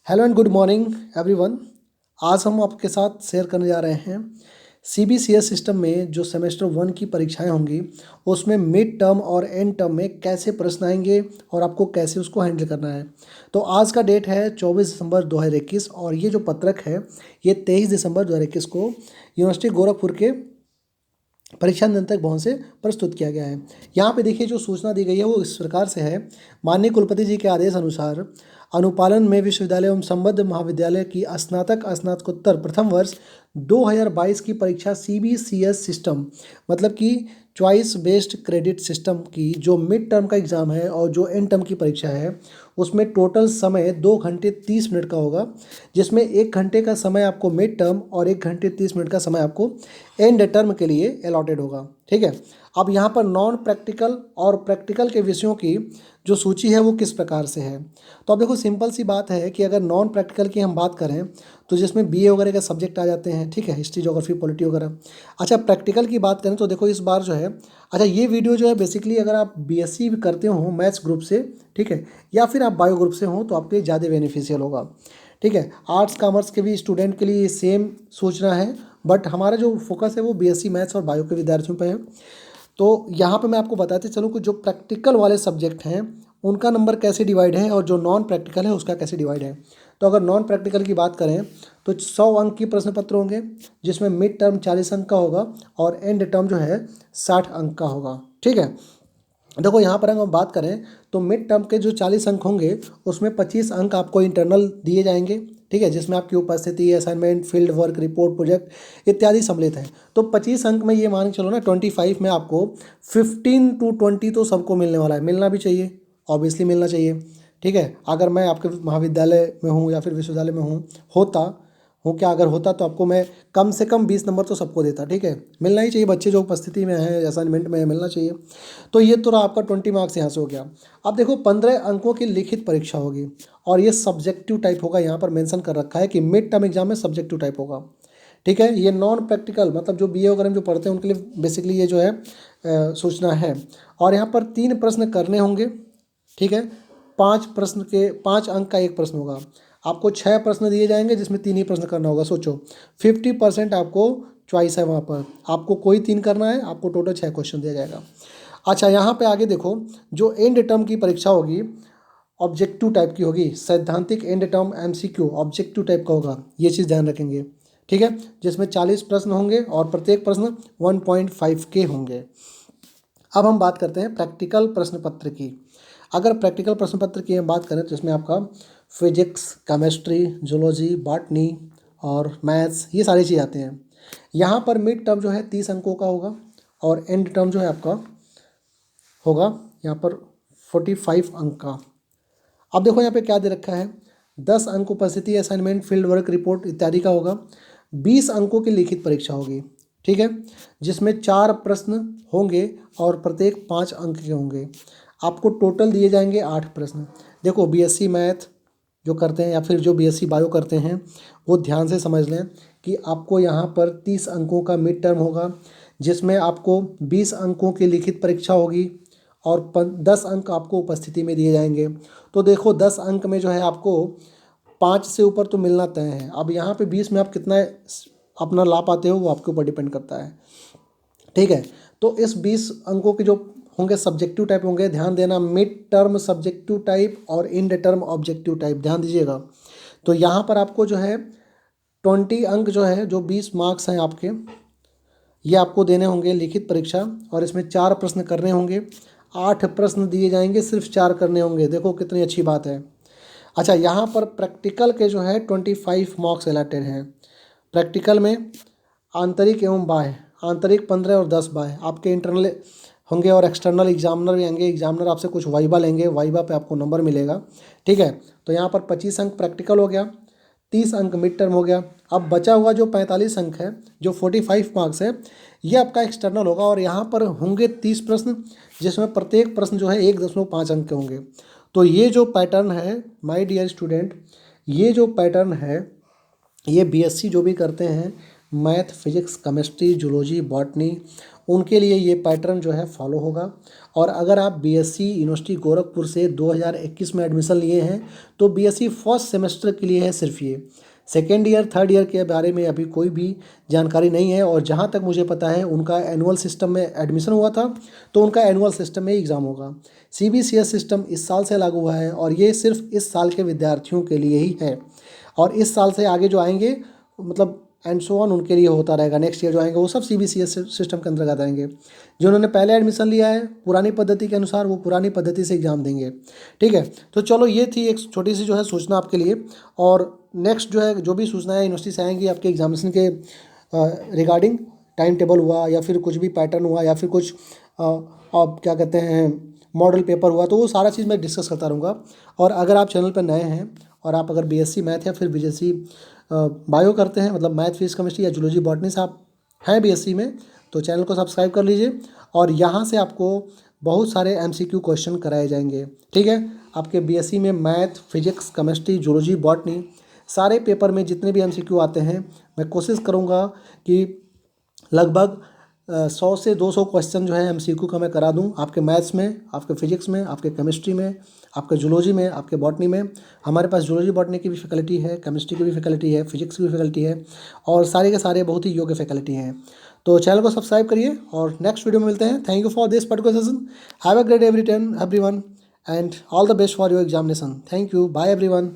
Hello and good morning everyone. आज हम आपके साथ शेयर करने जा रहे हैं सीबीसीएस सिस्टम में जो सेमेस्टर 1 की परीक्षाएं होंगी उसमें मिड टर्म और एंड टर्म में कैसे प्रश्न आएंगे और आपको कैसे उसको हैंडल करना है। तो आज का डेट है 24 दिसंबर 2021 और ये जो पत्रक है ये 23 दिसंबर 2021 को यूनिवर्सिटी गोरखपुर के परीक्षा नियंत्रक भवन से प्रस्तुत किया गया है। यहाँ पे देखिए जो सूचना दी गई है वो इस प्रकार से है। माननीय कुलपति जी के आदेश अनुसार अनुपालन में विश्वविद्यालय एवं संबद्ध महाविद्यालय की स्नातक स्नातकोत्तर प्रथम वर्ष 2022 की परीक्षा सीबीसीएस सिस्टम मतलब कि चॉइस बेस्ड क्रेडिट सिस्टम की जो मिड टर्म का एग्ज़ाम है और जो एंड टर्म की परीक्षा है उसमें टोटल समय 2 घंटे 30 मिनट का होगा, जिसमें 1 घंटे का समय आपको मिड टर्म और 1 घंटे 30 मिनट का समय आपको एंड टर्म के लिए अलॉटेड होगा। ठीक है। अब यहाँ पर नॉन प्रैक्टिकल और प्रैक्टिकल के विषयों की जो सूची है वो किस प्रकार से है। तो अब देखो सिंपल सी बात है कि अगर नॉन प्रैक्टिकल की हम बात करें तो जिसमें बीए वगैरह के सब्जेक्ट आ जाते हैं, ठीक है, हिस्ट्री ज्योग्राफी पॉलिटी वगैरह। अच्छा, प्रैक्टिकल की बात करें तो देखो इस बार जो है, अच्छा ये वीडियो जो है बेसिकली अगर आप बीएससी करते हो मैथ्स ग्रुप से, ठीक है, या फिर आप बायो ग्रुप से हो तो आपके लिए ज़्यादा बेनिफिशियल होगा। ठीक है, आर्ट्स कॉमर्स के भी स्टूडेंट के लिए सेम सूचना है, बट हमारा जो फोकस है वो बीएससी मैथ्स और बायो के विद्यार्थियों पर है। तो यहाँ पे मैं आपको बताते चलूँ कि जो प्रैक्टिकल वाले सब्जेक्ट हैं उनका नंबर कैसे डिवाइड है और जो नॉन प्रैक्टिकल है उसका कैसे डिवाइड है। तो अगर नॉन प्रैक्टिकल की बात करें तो 100 अंक की प्रश्न पत्र होंगे, जिसमें मिड टर्म 40 अंक का होगा और एंड टर्म जो है 60 अंक का होगा। ठीक है। देखो यहाँ पर अगर हम बात करें तो मिड टर्म के जो 40 अंक होंगे उसमें 25 अंक आपको इंटरनल दिए जाएंगे, ठीक है, जिसमें आपकी उपस्थिति, assignment, field work, report, project इत्यादि सम्मिलित हैं। तो 25 अंक में ये मान के चलो ना 25 में आपको 15 to 20 तो सबको मिलने वाला है, मिलना भी चाहिए, ऑब्वियसली मिलना चाहिए। ठीक है, अगर मैं आपके महाविद्यालय में हूँ या फिर विश्वविद्यालय में क्या अगर होता तो आपको मैं कम से कम 20 नंबर तो सबको देता। ठीक है, मिलना ही चाहिए, बच्चे जो उपस्थिति में हैं, असाइनमेंट में है, मिलना चाहिए। तो ये तो रहा आपका 20 मार्क्स यहाँ से हो गया। अब देखो 15 अंकों की लिखित परीक्षा होगी और ये सब्जेक्टिव टाइप होगा। यहाँ पर मेंशन कर रखा है कि मिड टर्म एग्जाम में सब्जेक्टिव टाइप होगा। ठीक है, ये नॉन प्रैक्टिकल मतलब जो बीए वगैरह में जो पढ़ते हैं उनके लिए बेसिकली ये जो है सूचना है। और यहाँ पर 3 प्रश्न करने होंगे। ठीक है, 5 अंक का एक प्रश्न होगा। आपको 6 प्रश्न दिए जाएंगे जिसमें 3 ही प्रश्न करना होगा। सोचो 50% आपको चॉइस है, वहाँ पर आपको कोई 3 करना है, आपको टोटल 6 क्वेश्चन दिया जाएगा। अच्छा, यहाँ पे आगे देखो जो एंड टर्म की परीक्षा होगी ऑब्जेक्टिव टाइप की होगी, सैद्धांतिक and term MCQ objective type का होगा, ये चीज़ ध्यान रखेंगे। ठीक है, जिसमें 40 प्रश्न होंगे और प्रत्येक प्रश्न 1.5 के होंगे। अब हम बात करते हैं प्रैक्टिकल प्रश्न पत्र की। अगर प्रैक्टिकल प्रश्न पत्र की हम बात करें तो इसमें आपका फिजिक्स, केमिस्ट्री, जूलॉजी, बॉटनी और मैथ्स ये सारी चीज़ आते हैं। यहाँ पर मिड टर्म जो है 30 अंकों का होगा और एंड टर्म जो है आपका होगा यहाँ पर 45 अंक का। अब देखो यहाँ पे क्या दे रखा है, 10 अंक उपस्थिति, असाइनमेंट, फील्ड वर्क, रिपोर्ट इत्यादि का होगा। 20 अंकों की लिखित परीक्षा होगी। ठीक है, जिसमें 4 प्रश्न होंगे और प्रत्येक 5 अंक के होंगे। आपको टोटल दिए जाएंगे 8 प्रश्न। देखो बीएससी मैथ जो करते हैं या फिर जो बीएससी बायो करते हैं वो ध्यान से समझ लें कि आपको यहाँ पर 30 अंकों का मिड टर्म होगा, जिसमें आपको 20 अंकों की लिखित परीक्षा होगी और 10 अंक आपको उपस्थिति में दिए जाएंगे। तो देखो 10 अंक में जो है आपको 5 से ऊपर तो मिलना तय है। अब यहाँ पे 20 में आप कितना अपना ला पाते हो वो आपके ऊपर डिपेंड करता है। ठीक है, तो इस 20 अंकों के जो होंगे सब्जेक्टिव टाइप होंगे, ध्यान देना, मिड टर्म सब्जेक्टिव टाइप और एंड टर्म ऑब्जेक्टिव टाइप, ध्यान दीजिएगा। तो यहाँ पर आपको जो है 20 अंक जो है, जो 20 मार्क्स हैं आपके, ये आपको देने होंगे लिखित परीक्षा और इसमें 4 प्रश्न करने होंगे। 8 प्रश्न दिए जाएंगे, सिर्फ 4 करने होंगे। देखो कितनी अच्छी बात है। अच्छा, यहाँ पर प्रैक्टिकल के जो है 25 मार्क्स अलॉटेड हैं। प्रैक्टिकल में आंतरिक एवं बाह्य, आंतरिक 15 और 10 बाह्य आपके इंटरनल होंगे और एक्सटर्नल एग्जामिनर भी आएंगे। एग्जामिनर आपसे कुछ वाइवा लेंगे, वाइवा पे आपको नंबर मिलेगा। ठीक है, तो यहाँ पर 25 अंक प्रैक्टिकल हो गया, 30 अंक मिड टर्म हो गया। अब बचा हुआ जो 45 अंक है, जो 45 मार्क्स है, ये आपका एक्सटर्नल होगा और यहाँ पर होंगे 30 प्रश्न, जिसमें प्रत्येक प्रश्न जो है 1.5 अंक के होंगे। तो ये जो पैटर्न है माय डियर स्टूडेंट, ये जो पैटर्न है ये बीएससी जो भी करते हैं math, physics, chemistry, zoology, botany, उनके लिए ये पैटर्न जो है फॉलो होगा। और अगर आप बीएससी यूनिवर्सिटी गोरखपुर से 2021 में एडमिशन लिए हैं तो बीएससी फर्स्ट सेमेस्टर के लिए है सिर्फ ये। सेकेंड ईयर थर्ड ईयर के बारे में अभी कोई भी जानकारी नहीं है। और जहाँ तक मुझे पता है उनका एनुअल सिस्टम में एडमिशन हुआ था तो उनका एनुअल सिस्टम में एग्ज़ाम होगा। सीबीसीएस सिस्टम इस साल से लागू हुआ है और ये सिर्फ इस साल के विद्यार्थियों के लिए ही है। और इस साल से आगे जो आएंगे मतलब एंड सो ऑन उनके लिए होता रहेगा। नेक्स्ट ईयर जो आएंगे वो सब सीबीसीएस सिस्टम के अंतर्गत आएंगे। जिन्होंने पहले एडमिशन लिया है पुरानी पद्धति के अनुसार वो पुरानी पद्धति से एग्ज़ाम देंगे। ठीक है, तो चलो ये थी एक छोटी सी जो है सूचना आपके लिए। और नेक्स्ट जो है जो भी सूचनाएं यूनिवर्सिटी से आएंगी आपके एग्जामिनेशन के रिगार्डिंग, टाइम टेबल हुआ या फिर कुछ भी पैटर्न हुआ या फिर कुछ आप क्या कहते हैं मॉडल पेपर हुआ, तो वो सारा चीज़ मैं डिस्कस करता रहूँगा। और अगर आप चैनल पर नए हैं और आप अगर बीएससी मैथ या फिर बीएससी बायो करते हैं मतलब मैथ फिजिक्स केमिस्ट्री या जूलॉजी बॉटनी से आप हैं बीएससी में तो चैनल को सब्सक्राइब कर लीजिए। और यहाँ से आपको बहुत सारे एमसीक्यू क्वेश्चन कराए जाएंगे। ठीक है, आपके बीएससी में math physics chemistry zoology botany सारे पेपर में जितने भी एमसीक्यू आते हैं मैं कोशिश करूँगा कि लगभग 100 से 200 क्वेश्चन जो है एमसीक्यू का मैं करा दूं आपके मैथ्स में, आपके फिजिक्स में, आपके केमिस्ट्री में, आपके जूलॉजी में, आपके बॉटनी में। हमारे पास जूलॉजी बॉटनी की भी फैकल्टी है, केमिस्ट्री की भी फैकल्टी है, फिजिक्स की भी फैकल्टी है और सारे के सारे बहुत ही योग्य फैकल्टी हैं। तो चैनल को सब्सक्राइब करिए और नेक्स्ट वीडियो में मिलते हैं। Thank you for this particular session. Have a great everyone and all the best for your examination. Thank you, bye everyone.